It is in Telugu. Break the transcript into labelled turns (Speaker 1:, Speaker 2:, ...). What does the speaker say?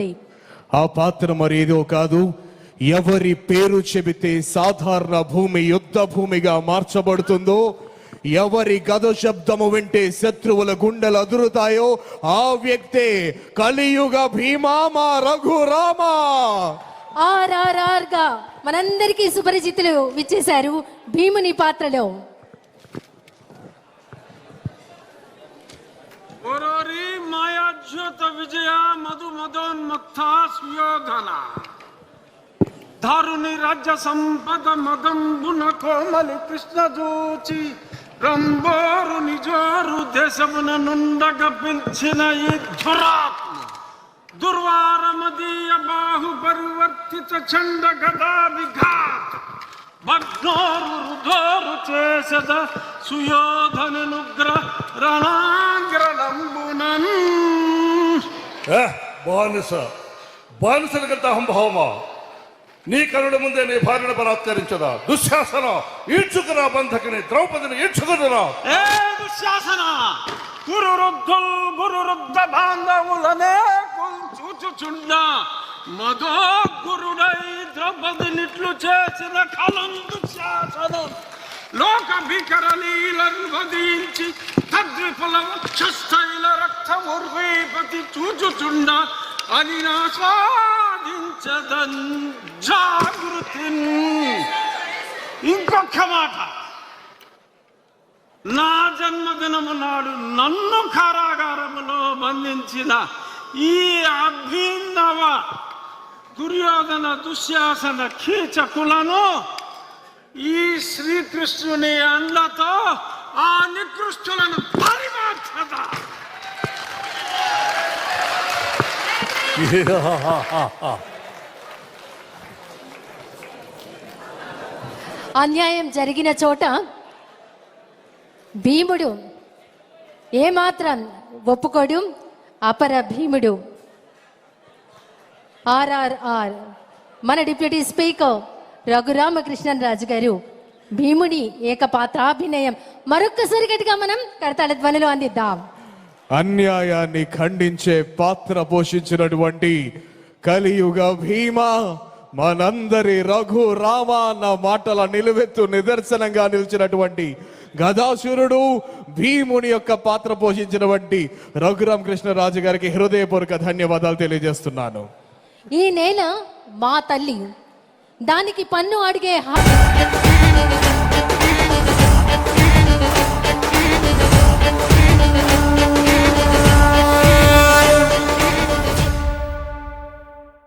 Speaker 1: ఆ పాత్ర మరి ఏదో కాదు, ఎవరి పేరు చెబితే సాధారణ భూమి యుద్ధ భూమిగా మార్చబడుతుందో, ఎవరి గద శబ్దము వింటే శత్రువుల గుండెలు అదురుతాయో ఆ వ్యక్తే కలియుగ భీమా మా రఘురామ.
Speaker 2: RRR గా మనందరికీ సుపరిచితులు విచ్చేశారు భీముని పాత్రలో.
Speaker 3: మాయాజ్యోత విజయ మధు మదోన్మత్త సుయోధన దారుని రాజ్య సంపద మదంబున కోమలి కృష్ణ జూచి రంబోరు నిజోరు దేశమున నుండగ పిలిచిన ఈ ధురాత్మ దుర్వారమదీయ బాహు పరివర్తిత చండ గదా విఘాత భగ్నోరు రుధోరు చేసద సుయోధనుగ్ర రణాంగ్రలంబునన్.
Speaker 4: బానిసలకంత అహంభావమా? నీ కనుల ముందే నీ భార్యను బలాత్కరించదా? దుశ్శాసన, ఈడ్చుకురా బంధకిని, ద్రౌపదిని ఈడ్చుకురా.
Speaker 3: ఏ దుశ్శాసన, గురురుద్ధ బాంధవులనే చూచుచుండ మధో గురుడై ద్రౌపదినిట్లు చేసిన కలం దుశ్శాసనం. లోక భీకర లీలను వధించి తద్విఫల వక్షస్థైల రక్తముర్వీపతి చూచుచుండ అని ఆస్వాదించదన్ జాగృతి. ఇంకొక మాట, నా జన్మదినము నాడు నన్ను కారాగారములో బంధించిన ఈ అభినవ దుర్యోధన దుశ్శాసన కీచకులను ఈ శ్రీకృష్ణుని అండతో ఆ నికృష్టులను పరిమార్చద.
Speaker 2: అన్యాయం జరిగిన చోట భీముడు ఏమాత్రం ఒప్పుకోడు. అపర భీముడు. RRR మన డిప్యూటీ స్పీకర్ రఘురామకృష్ణరాజు గారు భీముని ఏకపాత్రాభినయం మరొక్కసారి గట్టిగా మనం కరతాళ ధ్వనిలో అందిద్దాం.
Speaker 1: అన్యాయాన్ని ఖండించే పాత్ర పోషించినటువంటి కలియుగ భీమా, మనందరి రఘురామ అన్న మాటల నిలువెత్తు నిదర్శనంగా నిలిచినటువంటి గదాసురుడు భీముని యొక్క పాత్ర పోషించినటువంటి రఘురామకృష్ణరాజు గారికి హృదయపూర్వక ధన్యవాదాలు తెలియజేస్తున్నాను.
Speaker 2: ఈ నేల మా తల్లి, దానికి పన్ను అడిగే